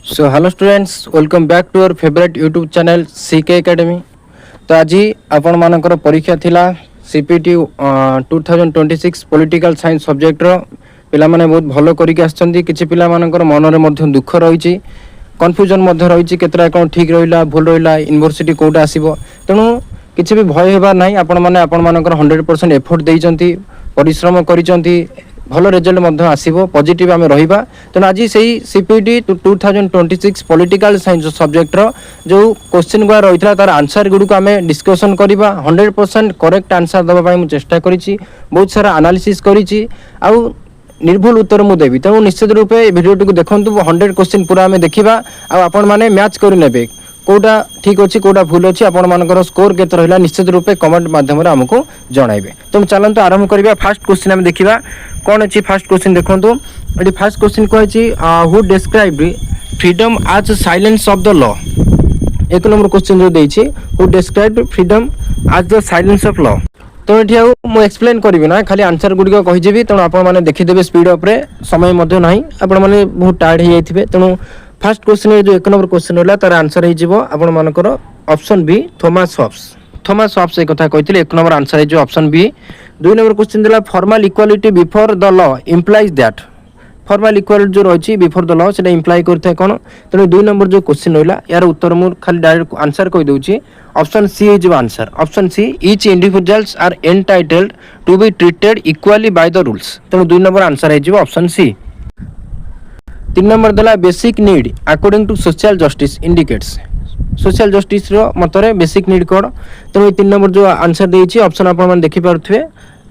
So hello students, welcome back to our favorite YouTube channel CK Academy. तो आज आपण मानकर परीक्षा थिला CPT 2026 पॉलिटिकल साइंस सब्जेक्ट रो पिला माने बहुत भलो करी के आछंती किछि पिला मानकर मन रे मध्य दुख रहिछि कंफ्यूजन मध्य रहिछि केतरा कोन ठीक रहिला भूल रहिला यूनिवर्सिटी कोडा आसीबो तेनु किछि भी भय हेबा नाही आपण माने आपण मानकर 100% एफर्ट देइचंती परिश्रम करिचंती भल रिजल्ट मध्य आसीबो पॉजिटिव आमे रहिबा तेनु आज सेही सीपीटी 2026 पॉलिटिकल साइंस सब्जेक्ट रो जो क्वेश्चन गुआ रहितला तार आंसर गुडू को आमे डिस्कशन करबा 100% करेक्ट आंसर दबा पई मु चेष्टा करिछि बहुत सारा एनालिसिस करिछि आ निर्भुल उत्तर मु देबी तेनु निश्चित रूपे वीडियो को देखंतु 100 क्वेश्चन पूरा आमे देखिबा आ आपण माने मैच करि नेबे कोडा ठीक अछि कोडा भूल अछि आपण मानकर स्कोर केते रहला निश्चित रूपे कमेंट माध्यम रे हमको जणाइबे तो चलंतु आरंभ करिबा फर्स्ट क्वेश्चन हम देखिबा कोन अछि फर्स्ट क्वेश्चन देखंतु एटी फर्स्ट क्वेश्चन को अछि who describe freedom as silence of the law एक नंबर क्वेश्चन जो देछि who describe freedom as the silence of law तो एठी मु एक्सप्लेन करबी ना खाली आंसर गुडी को कहि जेबी तण आपण माने देखि देबे स्पीड अप रे समय मध्ये नाही आपण माने बहुत टायर्ड हे जाइथिबे तणु फर्स्ट क्वेश्चन जो एक नंबर क्वेश्चन होला तार आंसर हे जिवो आपण मानकर ऑप्शन बी थॉमस हॉब्स एक कथा कहिथिले एक नंबर आंसर हे जो ऑप्शन बी दुई नंबर क्वेश्चन दिला formal equality before the law implies that formal equality जो रहिछि बिफोर द लॉ सेटा इंप्लाई करथे कोन तने दुई नंबर जो क्वेश्चन होइला यार उत्तर मु खाली डायरेक्ट आंसर कहि दउछि option C is answer option C each individuals are entitled to be treated equally by the rules तने दुई नंबर आंसर हे जिवो ऑप्शन सी तीन नंबर दला basic need according to social justice indicates social justice रो मतरे बेसिक नीड कोड तो तीन नंबर जो आंसर देछि ऑप्शन आपण मन देखि पारथुवे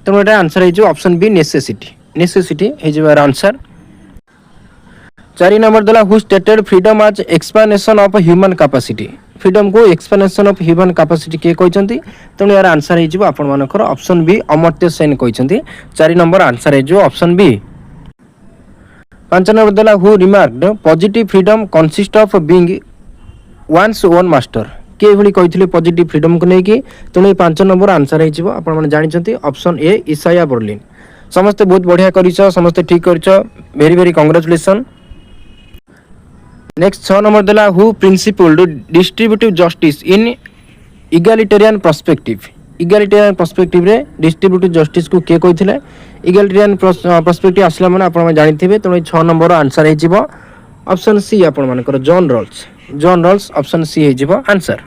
तो एटा आंसर हे जो ऑप्शन बी नेसेसिटी हे जो आंसर चारि नंबर दला who stated freedom as expansion of human capacity freedom को एक्सपेंशन ऑफ ह्यूमन कैपेसिटी के कहचंती तो यार आंसर हे जो आपण मानकर ऑप्शन बी अमर्त्य सेन कहचंती चारि नंबर आंसर हे जो ऑप्शन बी पांच नंबर दला who remarked positive freedom consist of being one's own master के भली कहिथिले पॉजिटिव फ्रीडम को नेकी तेणु पांच नंबर आंसर हेजिबो आपण माने जानिचंती ऑप्शन ए इसाया बर्लिन समस्त बहुत बढ़िया करिछ समस्त ठीक करिछ very very congratulation next 6 number दला who principled distributive justice in egalitarian perspective रे डिस्ट्रीब्यूटिव जस्टिस को के कहिथिले इगैलिटेरियन पर्सपेक्टिव आसला माने आपण जानिथिबे तेणु 6 नंबर आंसर हेजिबो ऑप्शन सी आपण मानकर जॉन रॉल्स ऑप्शन सी हेजिबो आंसर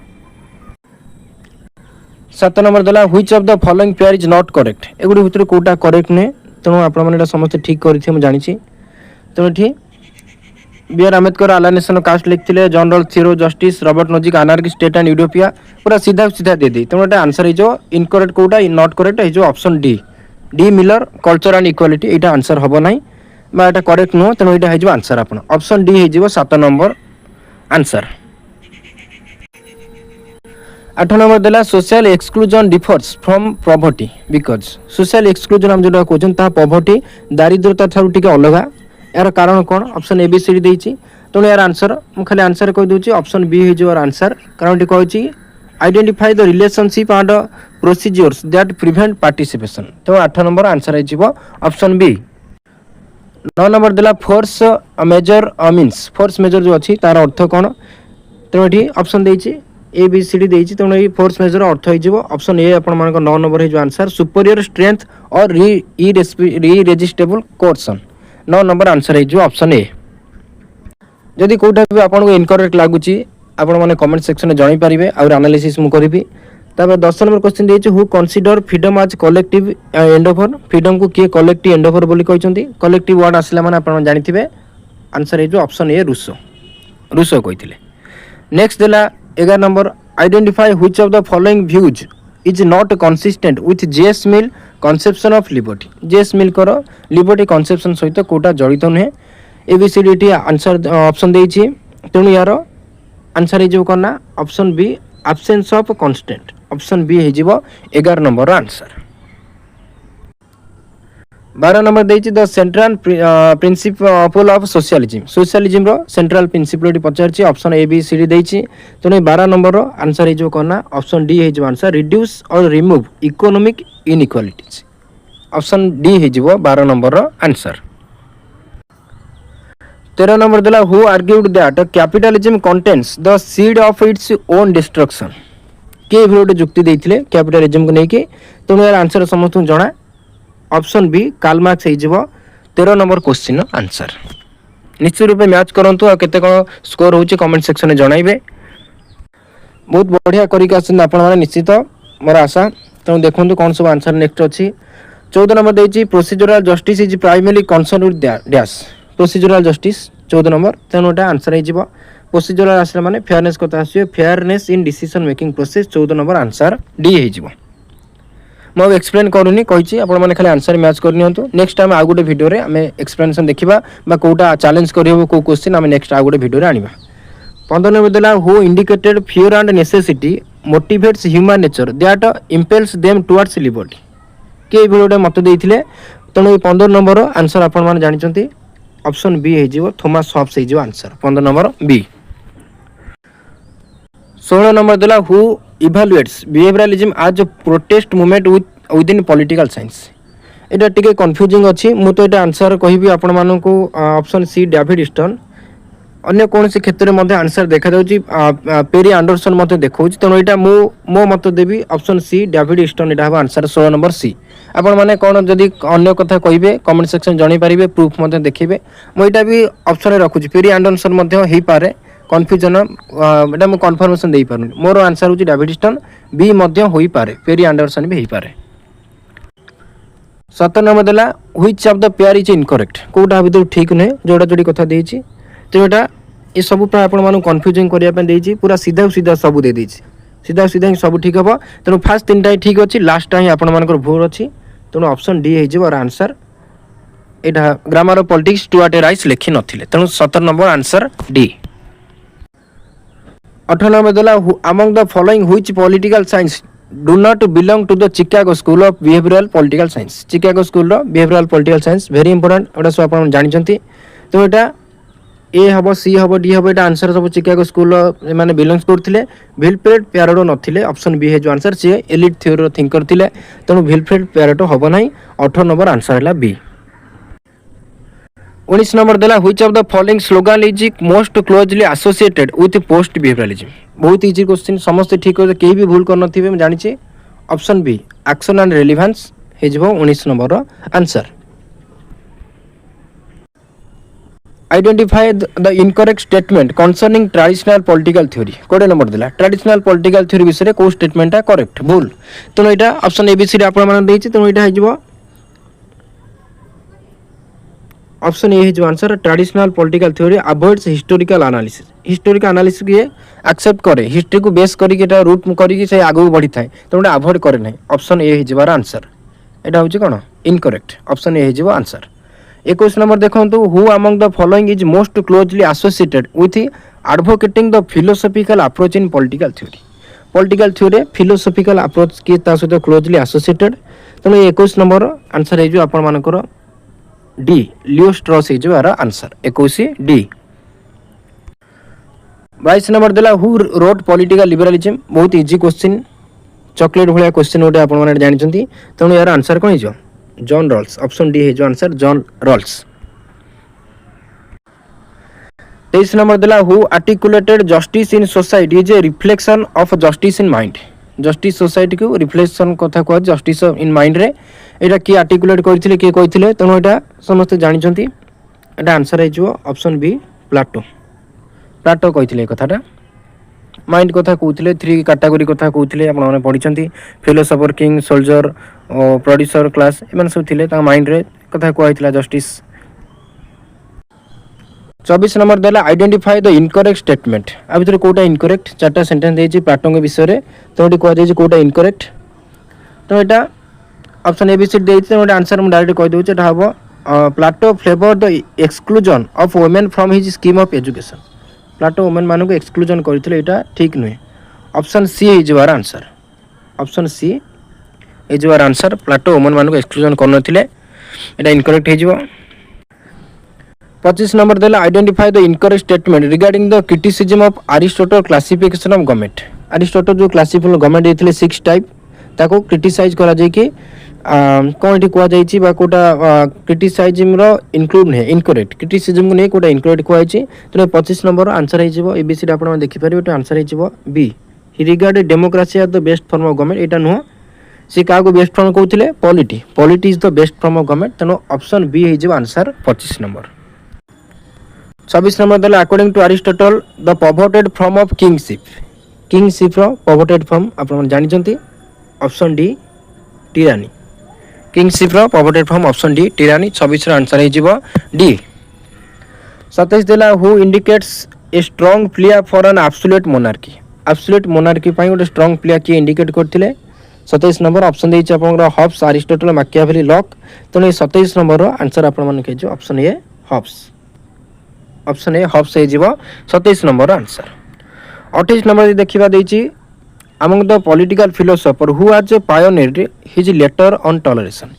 7 नंबर दला which of the following pair is not correct एगुडी भितर कोटा करेक्ट ने तेणु आपण माने समस्त ठीक करिथि हम जानिछि तेणु ठीक B R Ambedkar annihilation caste लिखथिले John Rawls theory justice Robert Nozick anarchy state and utopia पूरा सीधा दे दी तेणु एटा आंसर हे जो इनकरेक्ट कोटा नॉट करेक्ट हे जो option D Miller culture and equality एटा आंसर हबो नाही बा एटा करेक्ट नो तेणु एटा हे जो आंसर आपण ऑप्शन डी हे जो 7 नंबर आंसर 8 नंबर देला social exclusion differs from poverty because social exclusion हम जोटा कहछन ता पॉवर्टी दारिद्रता थारु टिके अलगा यार कारण कोन option A B C D देछि तेणु यार आंसर मु खाली आंसर कहि दोछि ऑप्शन बी हे जो आंसर कारण टी कहछि identify the relationship and procedures that prevent participation तो 8 नंबर आंसर हे जिवो ऑप्शन बी 9 नंबर देला force majeure means force majeure जो अछि तार अर्थ कोन तेणु एठी ऑप्शन देछि ए बी सी डी देछि तेणु ए फोर्स मेजर अर्थ हे जिवो ऑप्शन ए आपण मानक 9 नंबर हे जो आंसर सुपीरियर स्ट्रेंथ और इरेजिस्टेबल कोर्सन 9 नंबर आंसर है जो ऑप्शन ए जदि कोटा भी आपन को इनकरेक्ट लागुची आपण माने कमेंट सेक्शन में जणाई परिबे और एनालिसिस मु करबी तबे 10 नंबर क्वेश्चन देछि who consider freedom as collective endeavour freedom को के कलेक्टिव एंडोवर बोली कहचंती कलेक्टिव वर्ड आसला माने आपण जानिथिबे आंसर है जो ऑप्शन ए रूसो कहिथिले नेक्स्ट देला 11 number identify which of the following views is not consistent with JS Mill conception of liberty JS Mill करो लिबर्टी कॉन्सेप्शन सहित कोटा जड़ित नुहे एबीसीडी आंसर ऑप्शन देछि तेणु यार आंसर हे जो करना option B absence of constant option B हे जिवो 11 नंबर आंसर 12 नंबर देछि the central principle of socialism रो सेंट्रल प्रिंसिपल पचारछि option A B C D देछि तेणु 12 नंबर रो आंसर हे जो करना ऑप्शन डी हे जो आंसर रिड्यूस और remove economic inequalities option D हे जिवो 12 नंबर रो आंसर 13 नंबर देला who argued that capitalism contains the seed of its own destruction. के भी गोटे जुक्ति देइथिले कैपिटलिज्म को लेके। तेणु यार आंसर समस्त जଣା। ऑप्शन बी कार्ल मार्क्स हे जिवो 13 नंबर क्वेश्चन आंसर। निश्चित रूपे मैच करंतु आ केते कोन स्कोर होची कमेंट सेक्शन में जणाइबे। बहुत बढ़िया करिक आछन आपण माने निश्चित मोर आशा। तेणु देखंतु कोन सब आंसर नेक्स्ट अछि। 14 नंबर देइची procedural justice is primarily concern with dash. Procedural justice 14 number. तेणु एटा आंसर हे जिवो प्रोसीजरल आसले माने फेयरनेस कथा आसी fairness in decision making process 14 number answer D हे जिवो। मैं एक्सप्लेन करूनी कही आपण मैंने खाली आंसर मैच करनी। नेक्स्ट टाइम आउ गोटे वीडियो रे आम एक्सप्लेनेशन देखा कौटा चैलेंज करेंगे कौ क्वेश्चन आम नेक्स्ट आउ गोटे वीडियो आनिबा। 15 नंबर देला who indicated fear and necessity motivates human nature that impels them towards liberty. के वीडियो मत देइथिले। तेणु 15 नंबर आंसर आपण माने जानिचंती ऑप्शन बी हे जिवो थॉमस हॉब्स हे जिवो आंसर 15 नंबर बी। 16 नंबर देला who evaluates behaviouralism as a protest movement within political science. एटा टिके कंफ्यूजिंग अछि। मु तो एटा आंसर कहिबी आपण मानकु ऑप्शन सी डेविड स्टोन। अन्य कौन से क्षेत्र में आंसर देखा जाउची पेरी एंडरसन मते देखौची। तेणु एटा मो मत देबी ऑप्शन सी डेविड स्टोन एटा हबा आंसर 16 नंबर सी। आपण माने कोन जदी अन्य कथा कहिबे कमेंट सेक्शन जणी पारिबे प्रूफ मते देखिबे। मु एटा भी ऑप्शन रे रखुची पेरी एंडरसन मते हेई पारे कन्फ्यूजन एटा मु कन्फर्मेशन देई पारुनी। मोर आंसर होची डेविड स्टोन बी मध्य होई पारे पेरी एंडरसन भी हेई पारे। 17 नंबर देला which of the pair is incorrect. कोटा भीतर ठीक नै जोड़ा जोड़ी कथा देइची। तो एटा ए सब प्राय आपण मानु कन्फ्यूजिंग करिया पे देइची पूरा सीधा सीधा सब दे देइची सीधा सीधा ही सब ठीक हबो। तेनु फर्स्ट तीनटा ही ठीक अछि लास्ट ही आपण मानकर भूल अछि। तेनु ऑप्शन डी हे जिवो आंसर एटा grammar of politics Stuart Rice लिखि नथिले। तेनु 17 नंबर आंसर डी। 18 नंबर देला among the following which political science do not belong to the Chicago school of behavioural political science. Chicago school रो behavioural political science very important एटा सब आपण जानिचंती। तो एटा ए हबो सी हबो डी हबो एटा आंसर सब चिकागो स्कूल माने बिलोंग्स करथिले। विल्फ्रेड पैरेटो नथिले ऑप्शन बी हे जो आंसर सी एलिट थ्योरी रो थिंकर थिले। तेनु विल्फ्रेड पैरेटो हबो नाही 18 नंबर आंसर हला बी। 19 नंबर देला which of the following slogan is most closely associated with post behaviourism. बहुत इजी क्वेश्चन समस्त ठीक हो केही भी भूल कर नथिबे मैं जानि छी। Option B action and relevance हे जबो 19 नंबर रो answer. Identify the incorrect statement concerning traditional political theory. कोडे नंबर देला ट्रेडिशनल पॉलिटिकल थ्योरी विषय को स्टेटमेंट करेक्ट भूल। तेणु एटा ऑप्शन ए बी सी रे आपण मान देइछि। तेणु एटा हे जबो ऑप्शन ए जो answer traditional political theory avoids historical analysis. Historical analysis के एक्सेप्ट करे हिस्ट्री को बेस करी के रूट करी से आगु बढ़ी थाए। तेणु अवॉइड करे नहीं ऑप्शन ए हिजबार आंसर एटा होची कोन इनकरेक्ट ऑप्शन ए हिजबो आंसर। 21 नंबर देखंतु who among the following is most closely associated with advocating the philosophical approach in political theory. Political theory philosophical approach के ता सहित क्लोजली एसोसिएटेड। तेणु 21 नंबर आंसर हे जो आपण मानकर डी लियो स्ट्रॉस हे जो आंसर 21 डी। 22 नंबर देला हु रोट पॉलिटिकल लिबरलिज्म। बहुत इजी क्वेश्चन चॉकलेट भलिया क्वेश्चन ओटे आपण माने जानिचंती। तेणु यार आंसर कोन हिजो जॉन रॉल्स ऑप्शन डी हे जो आंसर जॉन रॉल्स। 23 नंबर देला who articulated justice in society is a reflection of justice in mind. Justice society को रिफ्लेक्शन कथा को जस्टिस इन माइंड रे एटा की आर्टिकुलेट करथिले के कहिथिले। तेणु एटा समस्त जानिचंती। एटा आंसर हे जो ऑप्शन बी प्लाटो। प्लाटो कहिथिले कथाटा माइंड कथा कहथिले 3 कैटेगरी कथा कहथिले आपण माने पढिचंती फिलोसोफर किंग सोल्जर और प्रोड्यूसर क्लास एमन सब थिले ता माइंड रे कथा कहथिला जस्टिस। 24 नंबर देला आइडेंटिफाई द इनकरेक्ट स्टेटमेंट। आ भीतर कोटा इनकरेक्ट चारटा सेंटेंस देछि प्लाटो के विषय रे। तो एटी कह देछि कोटा इनकरेक्ट। तो एटा ऑप्शन ए बी सी देछि। तो आंसर हम डायरेक्ट कह देउछि एटा हबो Plato favour the exclusion of women from his scheme of education. Plato women मानक एक्सक्लूजन करथिले एटा ठीक नुहे। Option C is your answer. Option C is your answer Plato women मानक एक्सक्लूजन कर नथिले एटा इनकरेक्ट हे जिवो। 25 नंबर देला identify the incorrect statement regarding the criticism of Aristotle classification of government. Aristotle जो क्लासिफिकेशन गवर्नमेंट देथिले 6 टाइप ताको क्रिटिसाइज करा जाय कि कौन ये कहुई कोटा क्रिटिसाइजिम इनक्लूड नुहे इनकरेक्ट क्रिटिसिजम को नहीं कोटा इनकरेक्ट कहुई तेनाली 25 नंबर आंसर हो एबीसी आप देखिपारे आंसर हो B he regard democracy are the best form of government एटा नुह सी क्या बेस्ट फॉर्म कहते polity is the best form of government तेणु ऑप्शन बी हो आंसर 25 नंबर 26 नंबर देला according to Aristotle the perverted form of kingship रो perverted form आपण जानिछंती option D टिरानी kingship रो परवर्टेड फॉर्म ऑप्शन डी टिरानी 26 रो answer हो D 27 देला who indicates a strong player for an absolute monarchy पई गोटे strong player की indicate करथिले 27 number option देछि आपनकर हॉब्स अरिस्टोटल मैकियावेली लॉक तेणु 27 नंबर रो आंसर आपण मन के option A Hobbes option A Hobbes हे जीवो 27 नंबर आंसर 28 नंबर देखिबा देछि among the political philosopher who has pioneered his letter on toleration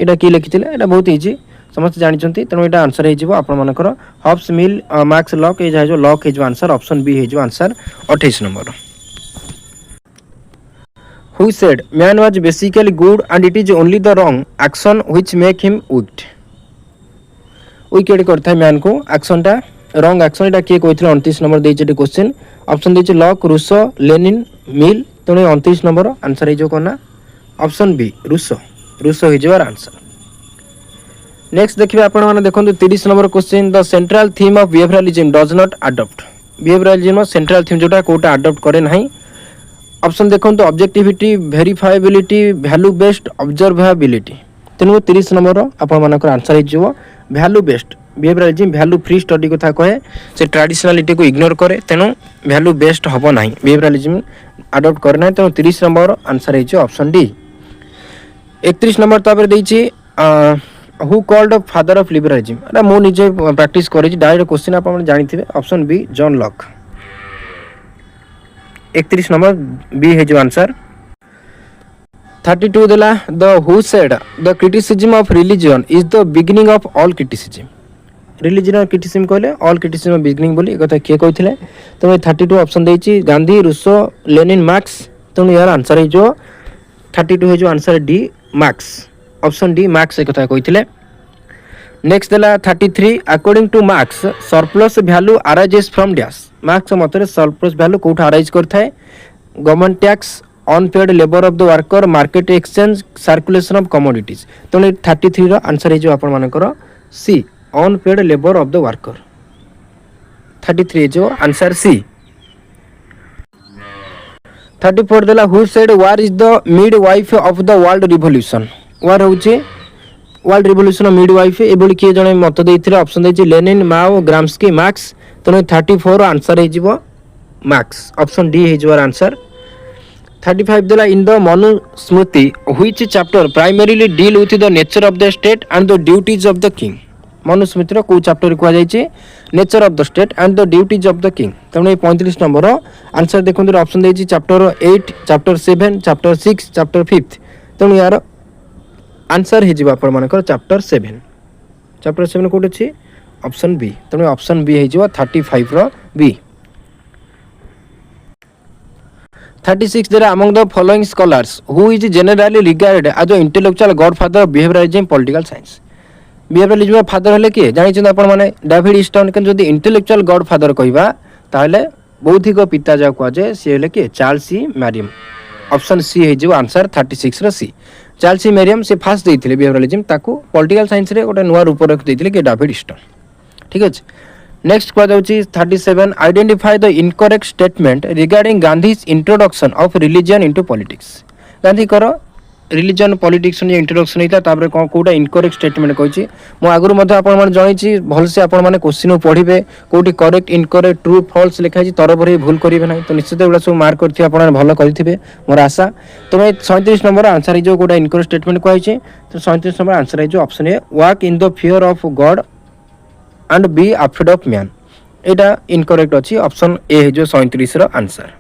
एटा की लिखिथिले एटा बहुत इजी समस्त जानि छथि तेणु एटा आंसर हे जीवो आपण मनकर हॉब्स मिल मैक्स लॉक ए जो लॉक हे जो आंसर ऑप्शन बी हे जो answer 28 number who said man was basically good and it is only the wrong action which make him wicked करथा मैन को एक्शन टा रॉन्ग एक्शन एटा के कहथिले 29 नंबर देछि क्वेश्चन ऑप्शन देछि लॉक रूसो लेनिन मिल तेणु 29 नंबर आंसर जो करना ऑप्शन बी रूसो हो जो आंसर नेक्स्ट देखिए आपण माने देखंतु 30 number question the central theme of behaviourism does not adopt behaviourism central theme जोटा कोटा अडॉप्ट करे नाही ऑप्शन देखंतु objectivity verifiability value based observability तेणु 30 नंबर आपण मानकर आंसर हो value based behaviourism value free study कथा कहे से ट्रेडिशनलिटी को इग्नोर करे तेणु वैल्यू बेस्ड हबो नाही बिहेवियरलिज्म अडॉप्ट करे नाही तेणु 30 नंबर आंसर हो ऑप्शन डी 31 नंबर तापर देछि who called father of liberalism एटा मो निजे प्रैक्टिस करै छी डायरेक्ट क्वेश्चन आपण जानिथिबे option B John Locke 31 number B है जो आंसर 32 देला the who said the criticism of religion is the beginning of all criticism religion criticism कहले ऑल क्रिटिसिज्म बिगिनिंग बोली एकता के कहथिले तो 32 ऑप्शन देछि गांधी रूसो लेनिन मार्क्स तो यार आंसर है जो 32 है जो answer D Marx option D Marx एकता कहथिले नेक्स्ट देला 33 according to Marx surplus value arises from dash Marx मतरे सरप्लस वैल्यू कोठ अराइज करथाय government tax unpaid labour of the worker market exchange circulation of commodities तो 33 रो answer है जो आपण मानकर C unpaid labour of the worker 33 जो आंसर सी 34 देला who said war is the midwife of the world revolution वार होची world revolution midwife एबोली के जने मत देथिले ऑप्शन देछि लेनिन माओ ग्राम्स्की मार्क्स तो 34 आंसर है जीवो मार्क्स ऑप्शन डी है जो आंसर 35 देला in the Manusmriti which chapter primarily deal with the nature of the state and the duties of the king Manusmriti रो को चैप्टर को जाइछे nature of the state and the duties of the king तमने 35 number answer देखंतु option देछि chapter 8 chapter 7 chapter 6 chapter 5 तमने यार answer हे जिबा पर मानकर चैप्टर 7 कोड अछि ऑप्शन बी तमने ऑप्शन बी हे जिबा 35 रो B 36 there among the following scholars who is generally regarded as the intellectual godfather of behaviorism political science behaviorism father हले के जानि छन आपण माने डेविड ईस्टन के जदी इंटेलेक्चुअल गॉडफादर कहबा ताले बौद्धिक पिता जा को जे से हले के चार्ल्स सी मैरियम ऑप्शन सी हे जो आंसर 36 रो सी चार्ल्स सी मैरियम से फास्ट देथिले behaviorism ताको पॉलिटिकल साइंस रे ओटा नुवा रूप रख देथिले के डेविड ईस्टन ठीक अछि नेक्स्ट क्वेश्चन होची 37 identify the incorrect statement regarding Gandhi's introduction of religion into politics Gandhi करो रिलीजन पॉलिटिक्स ने इंट्रोडक्शन हिता ताबरे कोटा इनकरेक्ट स्टेटमेंट कहछि मो आगुर मध्ये आपण माने जणैछि भल से आपण माने क्वेश्चन पढिबे कोठी करेक्ट इनकरेक्ट ट्रू फॉल्स लिखा छि तरबरे भूल करिवे नै तो निश्चित एबला सब मार्क करथि आपण भल करिथिबे मोर आशा तो 37 नंबर आंसर जो कोटा इनकरेक्ट स्टेटमेंट कहछि तो 37 नंबर आंसर है जो option A walk in the fear of God and be afraid of man एटा इनकरेक्ट अछि ऑप्शन ए है जो 37 रो आंसर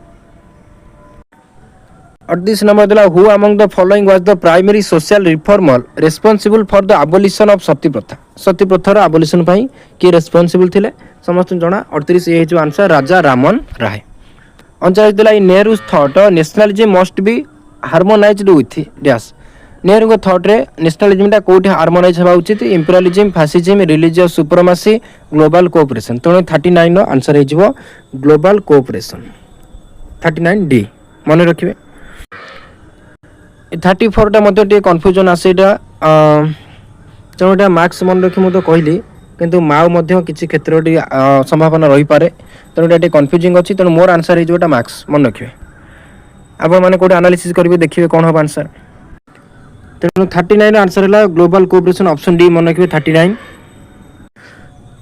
38 नंबर देला who among the following was the primary social reformer responsible for the abolition of sati प्रथा रो abolition पई के रेस्पोंसिबल थिले समस्त जणा 38 ए है जो आंसर राजा रामन राय 39 देला in Nehru's thought nationalism must be harmonised with dash Nehru को थॉट रे नेशनलिज्म कोठी हार्मोनाइज होगा उचित imperialism fascism religious supremacy global cooperation तेणु 39 आंसर हो ग्लोबल कोऑपरेशन 39 डी मन रखिए 34 टा मते टे कंफ्यूजन आसे तेणु मार्क्स मन रखी मुझे कहली किंतु माओ मध्य किसी क्षेत्र संभावना रही पारे तेणु ये कन्फ्यूजिंग अच्छी तेणु मोर आंसर होटा मार्क्स मन रखिए आपण मैंने कौटे एनालिसिस करेंगे देखिए कौन हम आंसर तेणु 39 आंसर है ग्लोबल कोऑपरेशन ऑप्शन डी मन रखिए 39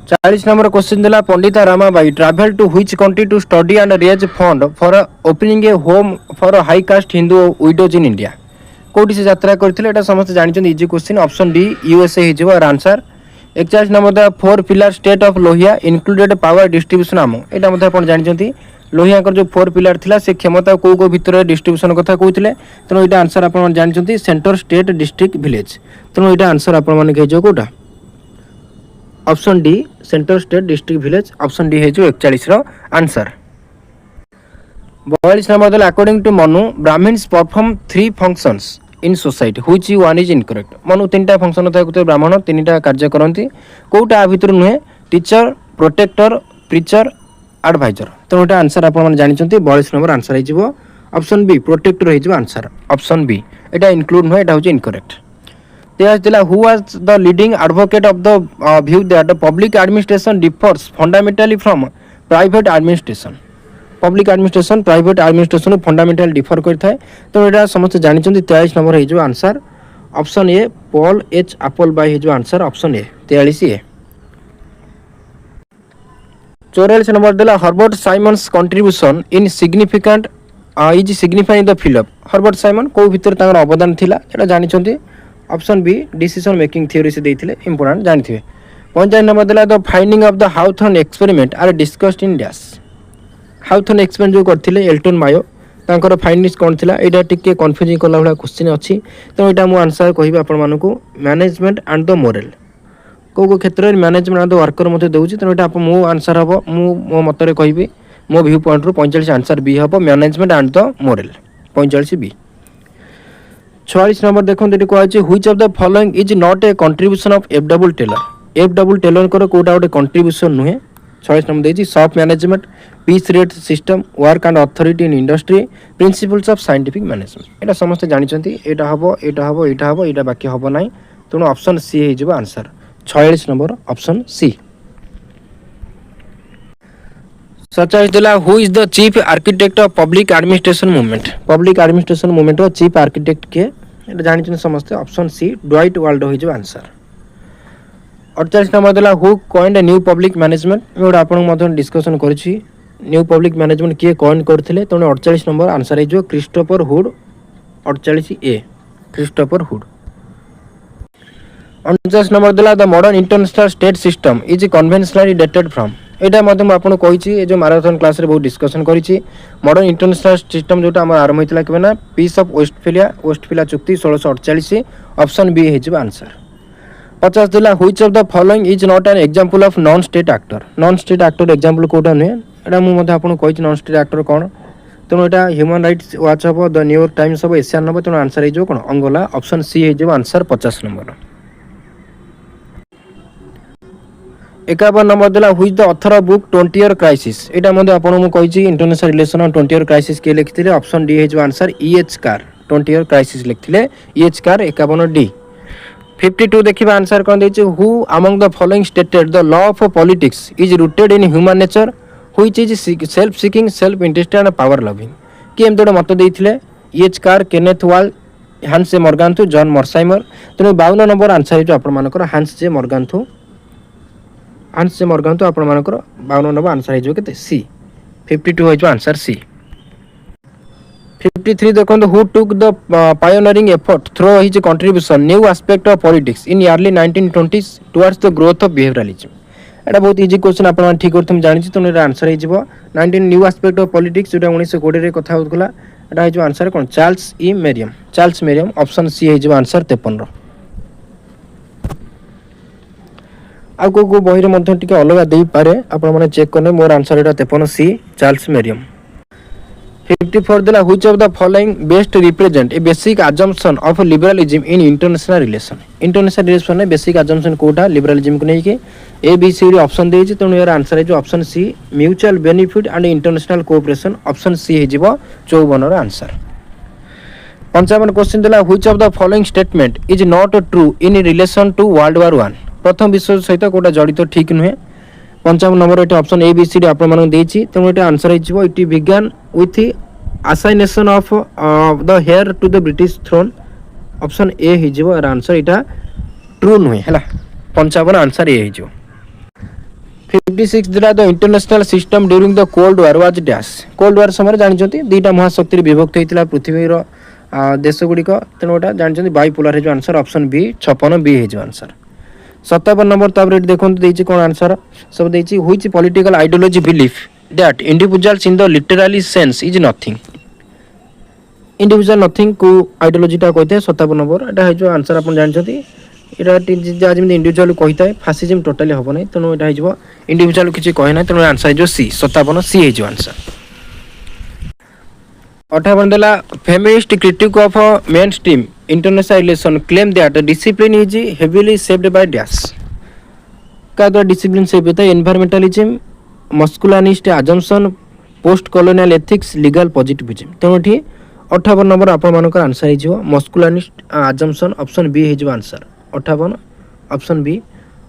40 नंबर क्वेश्चन दिला Pandita Ramabai travel to which country to study and raise fund for opening a home for high caste Hindu widows in India कोठी से यात्रा करथिले एटा समस्त जानिछन easy question option D USA हिजो और answer 41 number the four pillar state of Lohia included power distribution आम एटा मते आपण जानिछंती लोहिया जो फोर पिलर थिला से क्षमता को भितर डिस्ट्रीब्यूशन कथा कहते तेणु यहाँ आंसर आप जानते सेंटर स्टेट डिस्ट्रिक्ट विलेज तेणु यहाँ आंसर आप कौटा option D centre state district village option D है 41 answer 42 number according to Manu Brahmins perform 3 functions in society which one is incorrect Manu 3टा फंक्शन था ब्राह्मण 3टा कार्य करती कौटा आ भितर नुहे टीचर प्रोटेक्टर प्रीचर एडवाइजर तेणु यहाँ आंसर आप जानते 42 नंबर आंसर हो ऑप्शन बी प्रोटेक्टर हो आंसर ऑप्शन बी यहाँ इनक्लूड नुहे यहाँ incorrect who was the leading advocate of the view that the public administration differs fundamentally from private administration public administration private administration fundamental differ करता है तो यहाँ समस्त जानते 43 नंबर हो answer option A Paul H Appleby हो answer option A 43 A 44 number देला Herbert Simon's contribution in significant is signifying the fill up Herbert Simon को भितर तांकर अवदान थिला एटा जानिछन्ती option B decision making theory से देथिले इंपोर्टेंट जानिथिबे 45 नंबर देला the finding of the Hawthorne experiment are discussed in dash Hawthorne experiment जो करथिले एल्टन मायो तांकर फाइंडिंग्स कोन थिला एटा टिके कंफ्यूजिंग कला वाला क्वेश्चन अछि तो एटा मु आंसर कहिबे आपण मानको मैनेजमेंट एंड द मोरल को क्षेत्र में मैनेजमेंट एंड द वर्कर मते देउछि तो एटा मो आंसर हबो मो मतरे कहिबे मो व्यू पॉइंट रो 45 आंसर बी हबो management and the moral 45 B 46 number देखो देटी को अछि which of the following is not a contribution of F W Taylor को कोटा गोटे कंट्रीब्यूशन नुहे 46 नंबर देछि soft management piece rate system work and authority in industry principles of scientific management एटा समस्त जानि छथि एटा हबो एटा बाकी हबो नै तेणु ऑप्शन सी हे जिवो आंसर 46 नंबर ऑप्शन सी 47 दिला who is the chief architect of public administration movement रो चीफ आर्किटेक्ट के एटा जानि छन समस्त ऑप्शन सी ड्वाइट वाल्डो हे जिवो आंसर 48 नंबर दिला who coined new public management एटा आपन मधन डिस्कशन करछि न्यू पब्लिक मैनेजमेंट किए कॉइन करथिले तेणु 48 नंबर आंसर हे जो Christopher Hood 48 A Christopher Hood 49 number दिला the modern international state system is conventionally dated from एटा मधम आपन कहिछि ए जो मैराथन क्लास रे बहुत डिस्कशन करिछि मॉडर्न इंटरनेशनल सिस्टम जोटा हमर आरंभ होइतला केना पीस ऑफ वेस्टफिलिया चुक्ति 1648 ऑप्शन बी हे जो आंसर 50 दिला which of the following is not an example of non state actor example Kota नै एटा मु मधे आपन कहिछि नॉन स्टेट एक्टर कोन तेणु एटा ह्यूमन राइट्स वाच हबो द न्यूयॉर्क टाइम्स हबो एशियन हबो तेणु आंसर हे जो कोन अंगोला ऑप्शन सी हे जो आंसर 50 नंबर 51 नंबर दिला which the author of book 20 year crisis एटा मधे आपन मु कहिछि international relation on 20 year crisis के लिखथिले ऑप्शन डी हे जो answer E H Carr 20 year crisis लिखथिले ईएच कार 51 डी 52 देखिबा आंसर कोन दैछि who among the following stated the law of politics is rooted in human nature which is self seeking self interested and power loving के M मत देइथिले EH car Kenneth वाल हांस जे मॉर्गान्थु John मॉर्साइमर तेणु 52 number answer हे जो आपण मानकर हांस जे मॉर्गान्थु आपण मानकर 52 नंबर आंसर हे जो केते सी 52 हे जो आंसर सी 53 देखो who took the pioneering effort through his contribution new aspect of politics in early 1920s towards the growth of behaviourism एटा बहुत इजी क्वेश्चन आपण ठीक करथम जानि त न आंसर हे जिवो 19 न्यू एस्पेक्ट ऑफ पॉलिटिक्स जोटा 1920 रे कथा होतला एटा हे जो आंसर कोन चार्ल्स मेरियम ऑप्शन सी हे जो आंसर 53 रो आ को बहिरे मध्ये टिके अलग देई पारे आपण माने चेक करने मोर आंसर एटा 53 सी चार्ल्स मेरियम 54 देला which of the following best represent a basic assumption of liberalism in international relation. International relation में बेसिक अजम्पशन कोटा लिबरलिज्म को नहीं A B C D option देछि तेणु यार आंसर है जो option C mutual benefit and international cooperation option C है जीवो 54 रो आंसर। 55 क्वेश्चन देला which of the following statement is not true in relation to world war 1। प्रथम विश्व सहित कोटा जड़ित ठीक नुहे। 55 नंबर एटी option A B C D आपण मानक देछि तेणु एटा आंसर है जीवो it began with assassination of the heir to the British throne option A है जीवो यार आंसर एटा ट्रू नुहे हला। 55 आंसर ए है जीवो। 56 दिला the international system during the cold war was dash. Cold war समय जानछंती दुईटा महाशक्ति विभक्त होइतिला पृथ्वी रो देश गुड़िक तेणु एटा जानछंती बाइपोलर है जो आंसर ऑप्शन बी 56 बी है जो आंसर। 57 नंबर तापर देखंतु देछि कोन आंसर सब देछि which political ideology belief that individuals in the literally sense is nothing. Individual nothing को आइडियोलॉजी टा कहते 57 नंबर एटा है जो आंसर अपन जानछंती एटा आज में इंडिविजुअल कहता है फासिज्म टोटली होबो नै तेणु एटा है जो इंडिविजुअल किछि कहे नै तेणु आंसर है जो सी 57 सी है जो आंसर। 58 देला feminist critic of main stream international relation claim that discipline is heavily shaped by dash. का द्वारा डिसिप्लिन शेप होता है environmentalism masculinist assumption post colonial ethics legal positivism तेणु एठी 58 नंबर आपण मानकर आंसर है जो मस्कुलानिस्ट अजम्पशन ऑप्शन बी है जो आंसर 58 ऑप्शन बी।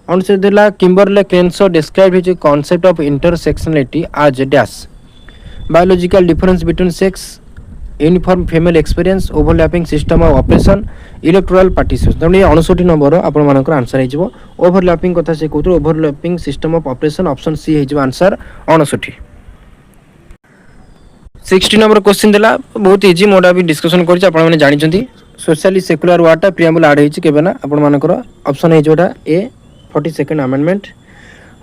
59 देला Kimberle Crenshaw describe his concept of intersectionality as dash biological difference between sex uniform female experience overlapping system of oppression electoral participation तेणु 59 नंबर आपण मानकर आंसर है जो ओवरलैपिंग कथा से कहतो overlapping system of oppression option C है जो आंसर 59। 60 नंबर क्वेश्चन देला बहुत इजी मोडा भी डिस्कशन करछि आपण माने जानि छथि सोशली सेक्युलर वाटा प्रिएम्बल ऐड होइछि केबे ना आपण मानकर ऑप्शन है जोटा ए 42nd अमेंडमेंट।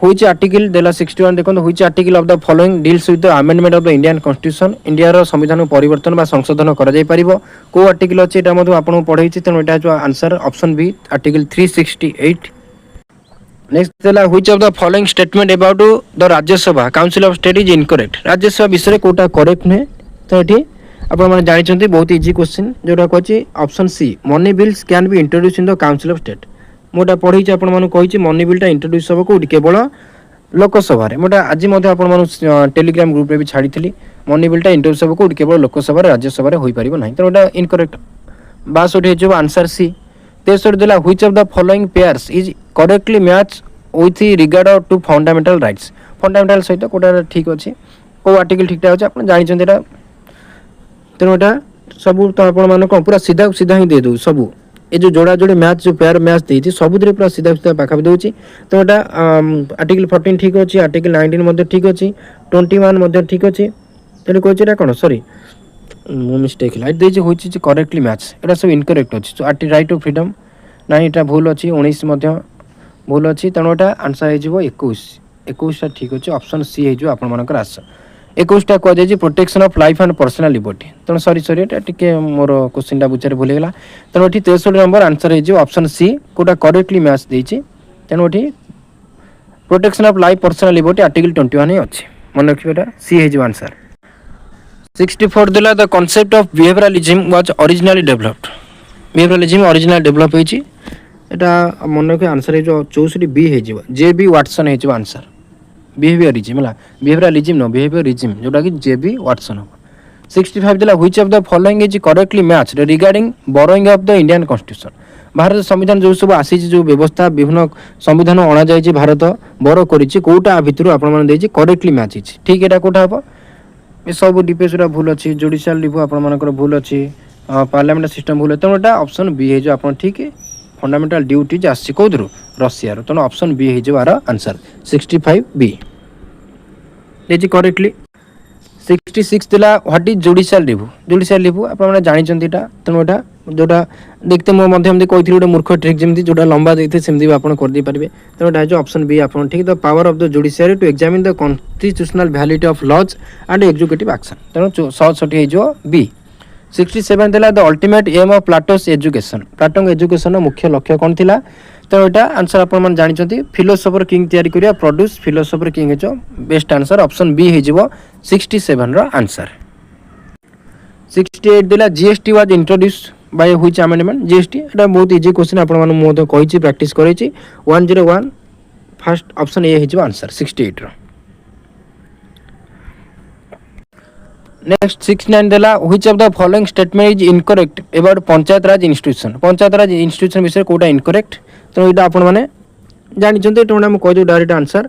व्हिच आर्टिकल देला 61 देखो which article of the following deals with the amendment of the Indian constitution India रो संविधान परिवर्तन बा संशोधन करा जाय परिबो को आर्टिकल अछि एटा मधु आपन पढैछि तेनो एटा जो answer option B article 368। Next देला which of the following statement about the Rajya Sabha council of state is incorrect. Rajya Sabha विषय कोटा करेक्ट ने तो एठी आपण माने जानि छथि बहुत इजी क्वेश्चन जोटा कहछि option C money bills can be introduce in the council of state. मोटा पढ़ी आपण मानु कहिछि मनी बिलटा इंट्रोड्यूस हो को केवल लोकसभा रे मोटा आज मधे आपण मानु टेलीग्राम ग्रुप रे भी छाड़ीथिली मनी बिलटा इंट्रोड्यूस हो को केवल लोकसभा रे राज्यसभा रे होई परिबो नाही तो एटा इनकरेक्ट 62 हे जो आंसर सी। 63 देला which of the following pairs is correctly match with regard to fundamental rights. Fundamental सहित कोटा ठीक अछि को आर्टिकल ठीक टा अछि आपण जानि छथि एटा तेनो एटा सब तो आपण मानु को पूरा सीधा सीधा ही दे दउ सब ए जो जोड़ा जोड़े मैच जो पेयर मैच देछि सबुद्रे पूरा सीधा सीधा पाखा दउछि तो एटा आर्टिकल 14 ठीक अछि आर्टिकल 19 मध्ये ठीक अछि 21 मध्ये ठीक अछि तेने कहछि एटा कोन सॉरी मो मिस्टेक लाइट देछि होछि जे करेक्टली मैच एटा सब इनकरेक्ट अछि so article right of freedom नाही एटा भूल अछि 19 मध्ये भूल अछि तेनो एटा आंसर हे जिवो 21 टा ठीक अछि ऑप्शन सी हे जो आपण मानकर आंसर 21 टा कह जाय protection of life and personal liberty तेणु सॉरी एटा टिके मोर क्वेश्चन टा बुझारे भूल गेला तेणु एठी 63 नंबर आंसर हे जो ऑप्शन सी कोटा करेक्टली मैच देछि तेणु एठी protection of life personal liberty article 21 ही अछि मन रखिबेटा सी हे जो आंसर। 64 देला the concept of behaviouralism was originally developed. Behaviouralism original develop होइछि एटा मन रखि आंसर हे जो 64 बी हे जो जे बी वाटसन हे जो आंसर बिहेवियरिज्म होला बिहेवियरलिज्म नो बिहेवियरिज्म जोटा कि जेबी वाटसन हो। 65 देला which of the following is correctly matched regarding borrowing of the Indian constitution. Bharat संविधान जो सब आसी जो व्यवस्था विभिन्न संविधान अणा जाय भारत बोरो करिछि कोटा भितरु आपण मन देछि करेक्टली मैच इछि ठीक एटा कोटा हबो ए सब डिपेसरा भूल अछि जुडिशियल रिव्यू आपण मानकर भूल अछि पार्लियामेंट सिस्टम भूल त एटा ऑप्शन बी हे जो आपण ठीक फंडामेंटल ड्यूटीज आसी कोदरु रशिया रो तो ऑप्शन बी हे जो आर आंसर 65 बी लेजी करेक्टली। 66 दिला व्हाट इज जुडिशियल रिव्यू आपण माने जानि चंतीटा तनो एटा जोटा देखते मो मध्यम दे कहिथि ओडे मूर्ख ट्रिक जेमति जोटा लंबा देते सेमति आपण कर दे परिबे तनो एटा जो ऑप्शन बी आपण ठीक the power of the judiciary to examine the constitutional validity of laws and executive action तनो 160 हे जो बी। 67 देला the ultimate aim of Plato's education प्लाटोन एजुकेशन मुख्य लक्ष्य कोन थिला तो एटा आंसर आपण मन जानि चंती फिलोसोफर किंग तयारी करिया प्रोड्यूस फिलोसोफर किंग जो बेस्ट आंसर ऑप्शन बी हे जिवो 67 रो आंसर। 68 देला GST was introduced by which amendment GST एटा बहुत इजी क्वेश्चन आपण माने मो तो कहिछि प्रैक्टिस करिछि 101 फर्स्ट ऑप्शन ए हिजो आंसर 68 रो नेक्स्ट 69 देला which of the following statement is incorrect about panchayat Raj institution विषय कोटा इनकरेक्ट तो एटा आपण माने जानि चंते तो हम कहि दो डायरेक्ट आंसर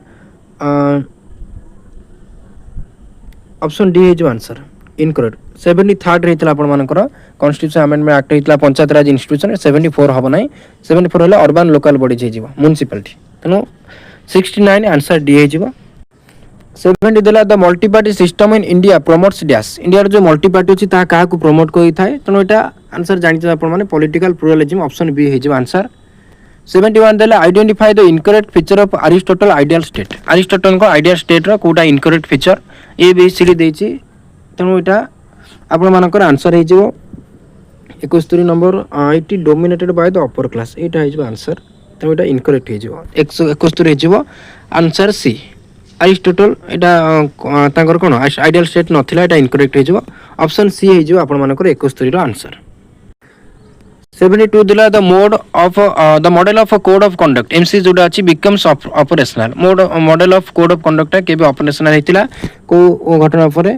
ऑप्शन डी हिजो आंसर इनकरेक्ट 73 रहितला आपण मानकर कॉन्स्टिट्यूशन अमेंडमेंट एक्ट रहितला पंचायत राज इंस्टीट्यूशन 74 हबो नै 74 हले अर्बन लोकल बॉडी जेजिवो म्युनिसिपैलिटी तनो 69 आंसर डी हिजो 70 देला the multi party system in India promotes dash India जो मल्टी पार्टी अछि ता का को प्रमोट कोइ थाए तनो एटा आंसर जानि आपण माने पॉलिटिकल प्लुरलिज्म ऑप्शन बी हिजो आंसर 71 देला identify the incorrect feature of Aristotle ideal state Aristotle को आइडियल स्टेट रो कोटा incorrect feature A B C D देछि तनो एटा आपण मानकर आंसर हे जो 71 number it dominated by the upper class एटा हे जो आंसर तनो एटा इनकरेक्ट हे जो 171 हे जो आंसर सी अरिस्टोटल एटा तांकर कोन आइडियल स्टेट नथिला एटा इनकरेक्ट हे जो ऑप्शन सी हे जो आपण मानकर 71 रो आंसर 72 दिला the mode of the model of code of conduct MC जोडा अछि becomes operational model of code of conduct के भी ऑपरेशनल हेतिला को घटना परे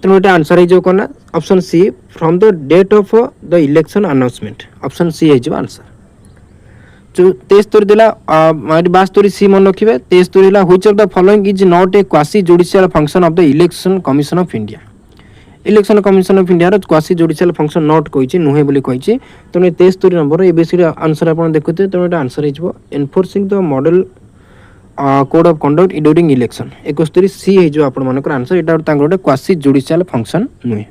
तो एटा आंसर हे जो कोना option C from the date of the election announcement option C हे जो आंसर जो 73 दिला 72 सी मन रखिबे 73 दिला which of the following is not a quasi judicial function of the election commission of India election commission of India रो quasi judicial function not कहिछि नुहे बोली कहिछि तो 73 नंबर एबीसी आंसर आपण देखुते तो एटा आंसर हिजबो enforcing the model code of conduct during election 71 C हे जो आपण मानकर आंसर एटा तांगोटे क्वासी जुडिशियल फंक्शन नुहे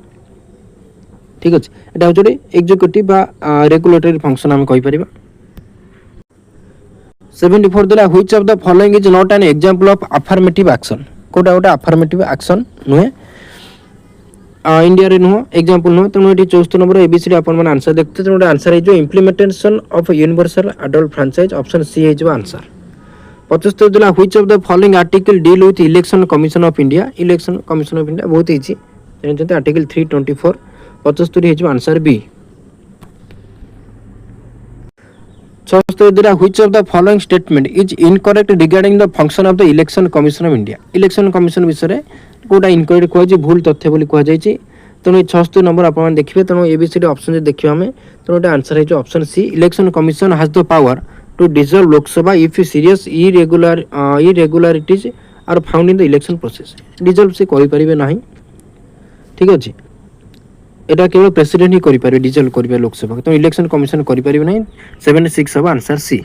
ठीक अछि एटा होजोडे एग्जीक्यूटिव बा रेगुलेटरी फंक्शन हम कहि परिबा 74 दिला which of the following is not an example of affirmative action कोटा गोटे अफर्मेटिव एक्शन नुहे इंडिया रे नुह एग्जांपल नुह तो एटी 64 नंबर एबीसी आपण मन आंसर देखते तो आंसर हे जो implementation of universal adult franchise option C हे जो आंसर 75 दिला which of the following article deal with election commission of India बहुत इजी जानते आर्टिकल 324 75 हे जो आंसर बी 76 दिला which of the following statement is incorrect regarding the function of the election commission of India election commission विषय कोटा incorrect कुआ जे भूल तथ्य बोली कुआ जाय छी तनो 76 नंबर आपण देखिबे तनो एबीसी ऑप्शन जे देखियो हमें तनो एटा आंसर है जो option C election commission has the power to dissolve Lok Sabha if serious irregularities are found in the election process dissolve से करि परिबे नाही ठीक अछि एटा केवल प्रेसिडेंट ही करि परिबे डिसॉल्व करिबे लोकसभा तो इलेक्शन कमिशन करि परिबे नाही 76 सब आंसर सी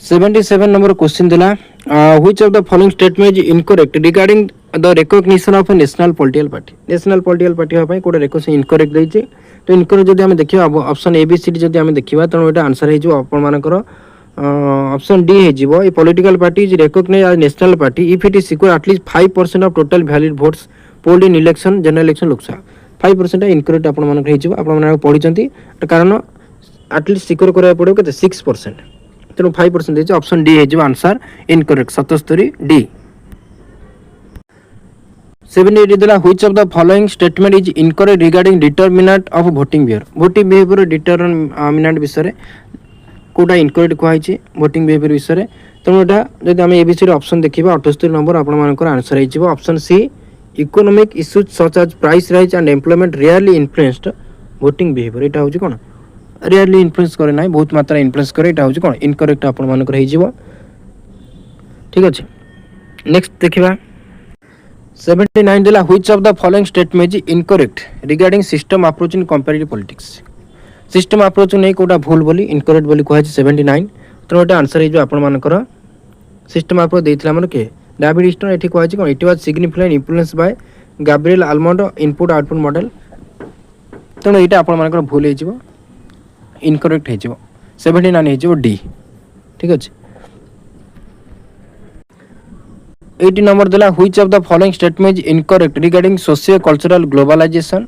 77 नंबर क्वेश्चन दिला which of the following statement is incorrect regarding the recognition of A national political party हो पई कोटा रिकॉग्निशन इनकरेक्ट दै छी तो इनकरेक्ट जदि हम देखिबा option A B C D जदि हम देखिबा तो एटा आंसर हे जो आपण मानकर ऑप्शन डी हे जिवो a political party is recognized as national party if it is secure at least 5% of total valid votes polled in election general election Lok Sabha 5% incorrect आपण मानकर हे जिवो आपण मानक पढि चंती कारण एटलीस्ट सिक्योर करबा पड़ो केते 6% तेणु 5% देछि ऑप्शन डी हे जो आंसर इनकरेक्ट 77 डी 78 दिला which of the following statement is incorrect regarding determinant of voting behaviour determinant विषय कोटा इनकरेक्ट कुआ हिछि वोटिंग बिहेवियर विषय तेणु एटा जदि हम एबीसी रे ऑप्शन देखिबा 78 नंबर आपण मानकर आंसर हे जिवो option C economic issues such as price rise and employment rarely influenced voting behaviour एटा होछि कोन रियरली इन्फ्लुएंस करे ना बहुत मात्रा इन्फ्लुएंस करे एटा होछि कोन इनकरेक्ट आपण मानकर हे जिवो ठीक अछि नेक्स्ट देखिबा 79 दिला which of the following statement is incorrect regarding system approach in comparative politics system approach नै कोटा भूल बोली इनकरेक्ट बोली कहै छै 79 तो एटा आंसर हे जो आपण मानकर सिस्टम अप्रोच देइतला मन के डेविड ईस्टन एठी कहै छै कोन it was significant influence by Gabriel Almond input output model तो एटा आपण मानकर भूल हे जिवो इनकरेक्ट हे जिवो 79 हे जिवो डी ठीक अछि 80 नंबर दिला which of the following statement is incorrect regarding socio cultural globalisation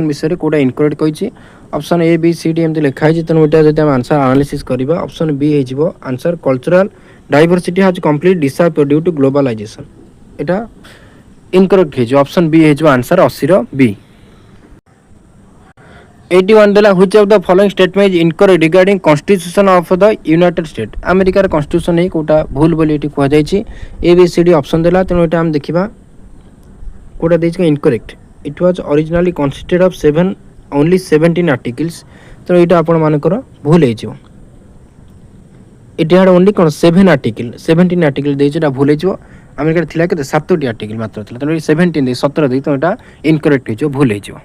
विषय कोटा इनकरेक्ट कहि छी option A B C D एम लिखा है तनो एटा जदि हम आंसर एनालिसिस करबा ऑप्शन बी हे जिवो answer cultural diversity has complete disappear due to globalisation एटा इनकरेक्ट हो ऑप्शन बी हो आंसर 80 रो बी 81 देला which of the following statement is incorrect regarding constitution of the United State America constitution है कोटा भूल बोली एटी कह जायछि A B C D option देला तेनो एटा हम देखिबा कोटा देछि incorrect it was originally consisted of 7 only 17 articles तो एटा आपण मानकर भूल हे जो इट हैड ओनली कोन 7 आर्टिकल 17 आर्टिकल देछि एटा भूल हे जो अमेरिका थिला के 7 आर्टिकल मात्र थिला तो 17 दे 17 दे तो एटा इनकरेक्ट हे जो भूल हे जो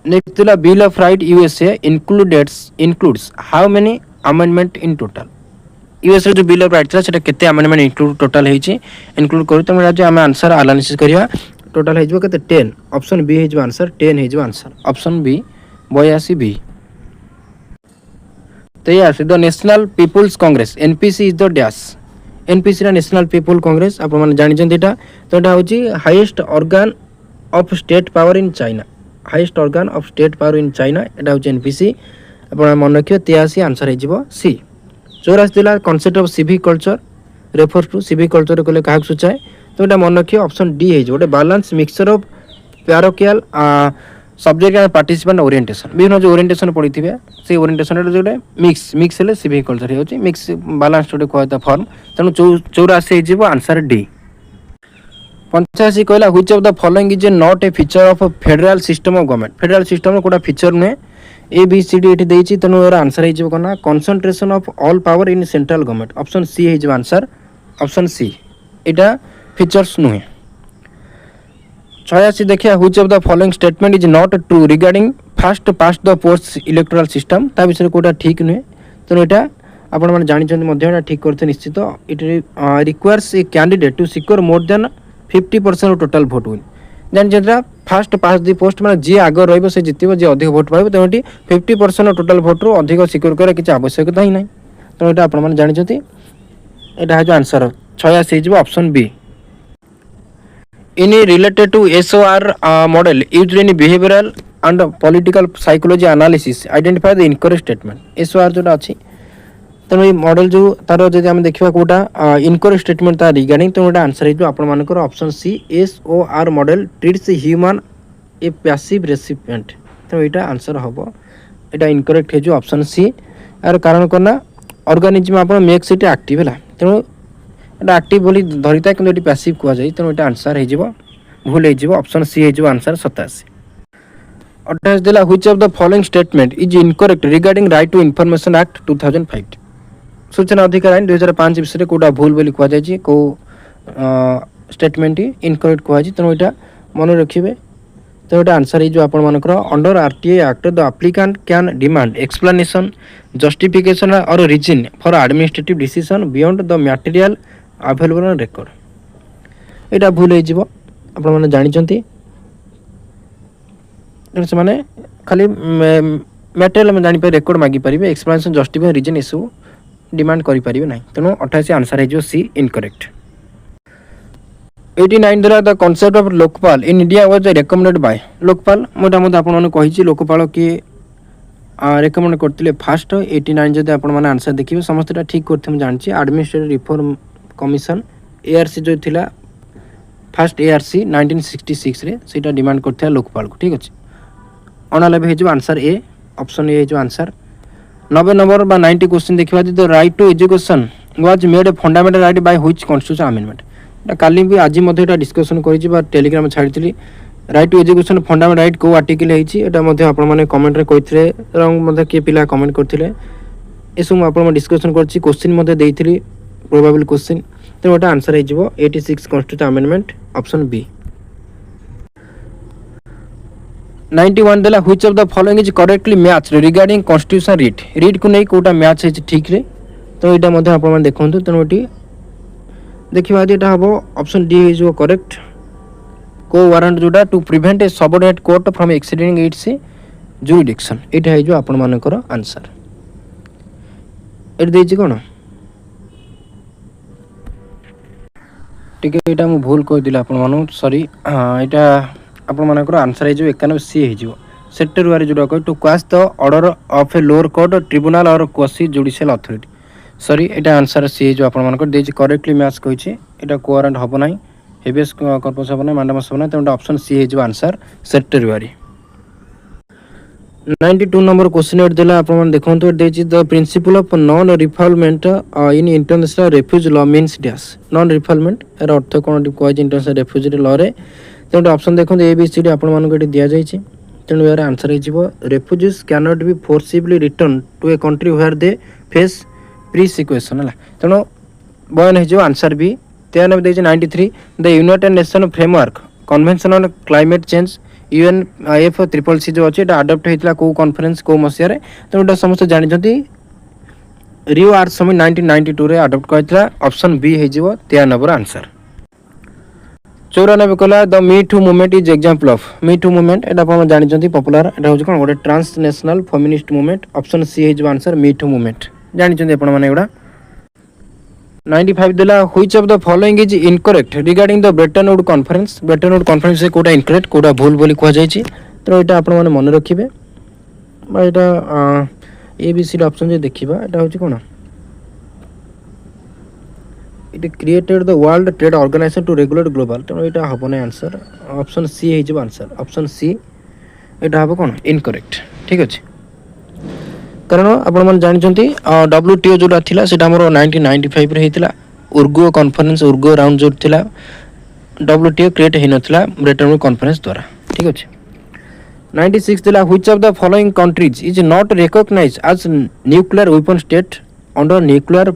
नेक्स्ट दिला bill of right USA includes how many amendment in total USA जो बिल ऑफ राइट था सेटा केते अमेंडमेंट इंक्लूड टोटल हेछि इंक्लूड करू त हमरा जे हम आंसर एनालिसिस करिया टोटल हेजबो केते 10 ऑप्शन बी हेजबो आंसर 10 हेजबो आंसर ऑप्शन बी 82 बी तैयार the national people's congress NPC is the dash NPC रा नेशनल पीपल कांग्रेस आप माने जानि जंत एटा तो एटा होछि highest organ of state power in China highest organ of state power in China एटा होछि एनपीसी आपण मन रखियो 83 आंसर हेजिबो सी 84 दिला concept of civic culture refers to civic culture कोले काहा सुचाए तो एटा मन रखियो ऑप्शन डी हेजिबो ओटे balance mixture of parochial subject and participant orientation बिनो जो ओरिएंटेशन पढिथिबे से ओरिएंटेशन एटा जोटे मिक्स हेले सिविक कल्चर होछि मिक्स बैलेंस जोटे कहता फॉर्म तनु 84 हेजिबो आंसर डी 85 कहला which of the following is not a feature of federal system of government federal system कोटा फीचर ने ए बी सी डी एठी देछि तनु एरा आंसर हेजिबो कोना concentration of all power in central government option C हेजिबो answer option C एटा features नुहे 86 देखिया which of the following statement is not true regarding first past the post electoral system ता विषय कोटा ठीक नुहे तनु एटा आपण माने जानि छथि मध्य एटा ठीक करते निश्चित it requires a candidate to secure more than 50% of total vote win जानि जरा फास्ट पास दी पोस्ट माने जे आगर रहइबो से जितिबो जे अधिक वोट पाइबो तेमटी 50% ऑफ टोटल वोट रो अधिक सिक्योर करे किछ आवश्यकता ही नै तो एटा आपण माने जानि छथि एटा है जो आंसर 86 हिजबो option B in related to SOR model used in behavioural and political psychology analysis identify the incorrect statement SOR जोटा अछि तेणु ये मॉडल जो तार जदि हम देखिबा कोटा इनकरेक्ट स्टेटमेंट ता रिगार्डिंग तो एटा आंसर हिजो आपण मानकर option C SOR model treats human a passive recipient तो एटा आंसर हबो एटा इनकरेक्ट हिजो ऑप्शन सी यार कारण कोना ऑर्गेनिज्म आपण मेक्स इट एक्टिव हला तेणु एटा एक्टिव बोली धरिता किंतु एटी पैसिव कुआ जाई तेणु एटा आंसर हिजो भूल हिजो ऑप्शन सी हिजो आंसर 87 28 दिला which of the following statement is incorrect regarding right to information act 2005 सूचना अधिकार आईन 2005 विषय कोटा भूल बोली कह जाय को स्टेटमेंट इनकरेक्ट कह जाय तेणु एटा मन रखिबे तो एटा आंसर जो आपण मानकर under RTI act the applicant can demand explanation justification or reason for administrative decision beyond the material available on record एटा भूल हे जिवो आपण माने जानि चंती से माने खाली मटेरियल में जानि पे रिकॉर्ड मागी परिबे explanation justification reason issue demand करि परिबे नै तेनो 88 आंसर है जो सी इनकरेक्ट 89 द्वारा the concept of Lokpal in India was recommended by Lokpal मोटा मोटा आपण माने कहिछि लोकपाल के रेकमेंड करथिले फास्ट 89 जदि आपण माने आंसर देखिबे समस्तटा ठीक करथे हम जानछि एडमिनिस्ट्रेटिव रिफॉर्म कमीशन एआरसी जो थिला फर्स्ट एआरसी 1966 रे सेटा डिमांड करथिला लोकपाल को ठीक अछि अनालेबे हे जो आंसर ए ऑप्शन ए जो आंसर 90 नंबर बा 90 क्वेश्चन देखिबा the right to education was made a fundamental right by which constitution amendment एटा काली भी आज मध्ये एटा डिस्कशन करिछि बा टेलीग्राम छाडिथिली right to education fundamental right को आर्टिकल हेछि एटा मध्ये आपण माने कमेंट रे कहिथिले रंग मध्ये के पिला कमेंट करथिले एसु म आपण डिस्कशन करछि क्वेश्चन मध्ये देइथिली प्रोबेबल क्वेश्चन तो एटा आंसर हे जिवो 86 कॉन्स्टिट्यूशन अमेंडमेंट ऑप्शन बी 91 देला which of the following is correctly matched regarding constitution read को नै कोटा मैच है ठीक रे तो एटा मध्ये आपण माने देखंतु तनो एटी देखिबा एटा हबो option D is correct quo warranto जोटा to prevent a subordinate court from exceeding its jurisdiction एटा है जो आपण मानकर आंसर एट देछि कोन ठीक है एटा मु भूल कहि दिला आपण मानु सॉरी एटा आपण मानकर आंसर है जो 91 सी है जो सेक्टर वारे जोटा कह to quash the order of a lower court tribunal or quasi judicial authority sorry एटा आंसर सी है जो आपण मानकर देछि करेक्टली मैच कहिछि एटा कोरेंट हबो नै हेबियस कर्पस हम ना मांडामस हम ना तेणु ऑप्शन सी है जो आंसर सेक्रेटरी 92 नंबर क्वेश्चन एट देला आपण मन देखंतु एट देछि the principle of non refoulement in international refugee law means dash non refoulement एर अर्थ कोन कहै छै इंटरनेशनल रेफ्यूज लॉ रे तेणु ऑप्शन देखंतु ए बी सी डी आपण मन को दिया जाय छै तेणु यार आंसर हो refugees can not be forcibly return to a country where they face persecution है तेणु बयान हो answer B 93 the United Nation framework convention on climate change UNFCCC जो अच्छे आडप्ट होता कौ कॉन्फ्रेंस कौ मसीह तो समस्त जानते रियो आर्ट समिट 1992 रे आडप्ट करता ऑप्शन बी हो 13 नंबर आंसर 94 कहला the me too movement is example of me too movement एटा आपण जानते पॉपुलर एटा हो कोन गोटे transnational feminist movement option C हो आंसर मी टू मूवमेंट जानते आपण माने एडा 95 देला which of the following is incorrect regarding the Brayton Wood conference से कोटा इनकरेक्ट कोटा भूल बोली कह जाय छी तो एटा आपण माने मन रखिबे बा एटा A B C D option जे देखिबा एटा होची कोन it created the World Trade Organisation to regulate global तो एटा हबो नै आंसर ऑप्शन सी हे जे आंसर ऑप्शन सी एटा हबो कोन इनकरेक्ट ठीक अछि कारण आपण मन जानछंती WTO जोटा थिला सेटा हमरो 1995 रे हितला उर्गो कॉन्फ्रेंस उर्गो राउंड जो थिला WTO क्रिएट हे नथिला ब्रेटन वुड कॉन्फ्रेंस द्वारा ठीक अछि 96 दिला which of the following countries is not recognised as nuclear weapon state under nuclear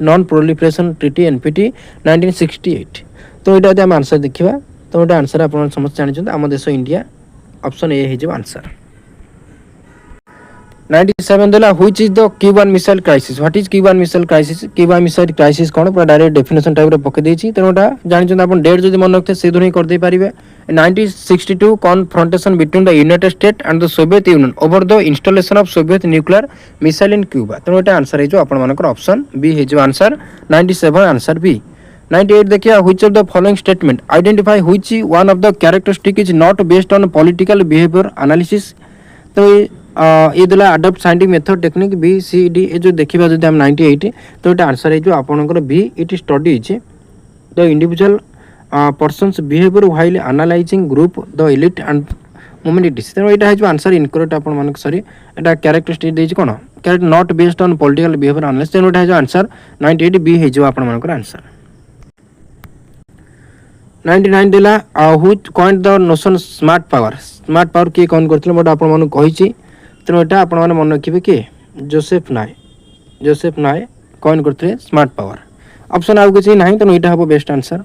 non proliferation treaty NPT 1968 तो एटा हम आंसर देखिबा तो एटा आंसर आपण समझ जानछंती हम देश इंडिया ऑप्शन ए हे जे आंसर 97 देला which is the Cuban missile crisis what is Cuban missile crisis कोन पूरा डायरेक्ट डेफिनेशन टाइप रे पके देछि तेनोटा जानछन आपण डेट जदि मन रखते से दुनी कर दे परिबे 1962 confrontation between the United State and the Soviet Union over the installation of Soviet nuclear missile in Cuba तेनोटा आंसर हे जो आपण मानकर ऑप्शन बी हे जो आंसर 97 आंसर बी 98 देखिए which of the following statement identify which one of the characteristic is not based on political behaviour analysis तो ये दिला adopt scientific method technique B C D A जो देखिबा जदि हम 98 तो एटा आंसर है जो आपनकर B it study is the individual persons behaviour while analysing group the elite end moment it तो एटा है जो आंसर इनकरेक्ट आपन मानक सॉरी एटा कैरेक्टरिस्टिक देज कोन कैरेक्ट not based on political behaviour analysis तो एटा है जो आंसर 98 बी है जो आपन मानकर आंसर 99 दिला which coined the notion smart power के कौन करथिले मोटा आपन मानक कहि छी तेणु एटा आपण माने मन रखिबे के जोसेफ नाय कौन करथिले स्मार्ट पावर ऑप्शन आउ किछि नाही तेणु एटा हबो बेस्ट आंसर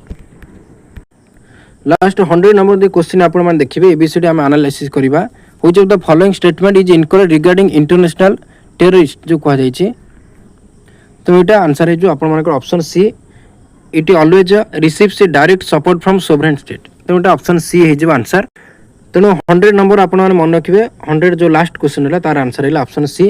लास्ट 100 नंबर दे क्वेश्चन आपण माने देखिबे एबीसीडी हम एनालिसिस करिबा which of the following statement is incorrect regarding international terrorist जो कह जाय छी तो एटा आंसर है जो आपण मानकर option see it always receives direct support from sovereign state तो एटा ऑप्शन सी है जो आंसर तेणु 100 नंबर आपण माने मन रखिबे 100 जो लास्ट क्वेश्चन है तार आंसर है ऑप्शन सी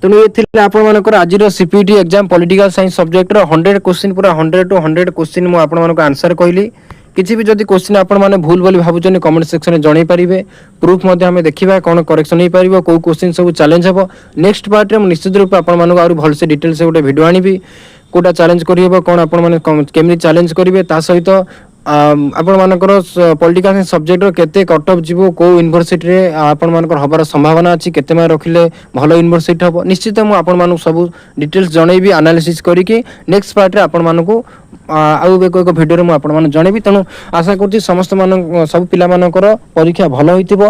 तेणु ये थिले आपण मानकर आज CPT exam political science subject रो 100 क्वेश्चन पूरा 100 टू 100 क्वेश्चन मु आपण मानक आंसर कहली किछि भी जदि क्वेश्चन आपण माने भूल बोली भाबुचन कमेंट सेक्शन में जणाई परिबे प्रूफ मध्ये हमें देखिबा कोन करेक्शन हे परिबो को क्वेश्चन सब चैलेंज हबो नेक्स्ट पार्ट रे हम निश्चित रूप आपण मानक और भल से डिटेल से गोटे वीडियो आनिबी कोटा चैलेंज करियबो कोन आपण माने केमि चैलेंज करिवे ता सहित आपण मानकर पॉलिटिकल साइंस सब्जेक्ट रो केते कट ऑफ जीवो को यूनिवर्सिटी रे आपण मानकर हबार संभावना अछि केते मा रखिले भलो यूनिवर्सिटी हबो निश्चित हम आपण मानु सब डिटेल्स जणैबी एनालिसिस करी कि नेक्स्ट पार्ट रे आपण मानकू आउ एक वीडियो रे म आपण मान जणैबी तनु आशा करछि समस्त मान सब पिला मानकर परीक्षा भलो होइतिबो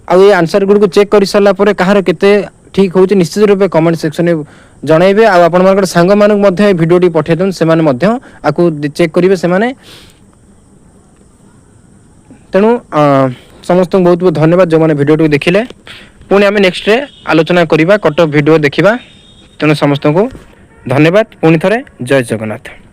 आ ए आंसर गुड को चेक करि सरला परे कहार केते ठीक होउछि निश्चित रूपे कमेंट सेक्शन में जणैबे आ आपण मानकर संग मानक मध्ये वीडियो टी पठे दन से माने मध्ये आकु चेक करिवे से माने तेणु समस्त बहुत बहुत धन्यवाद जो मैंने वीडियो देखिले पुणी आम नेक्स्ट रे आलोचना करवा कट वीडियो देखा तेणु समस्त को धन्यवाद पुणी थरे जय जगन्नाथ।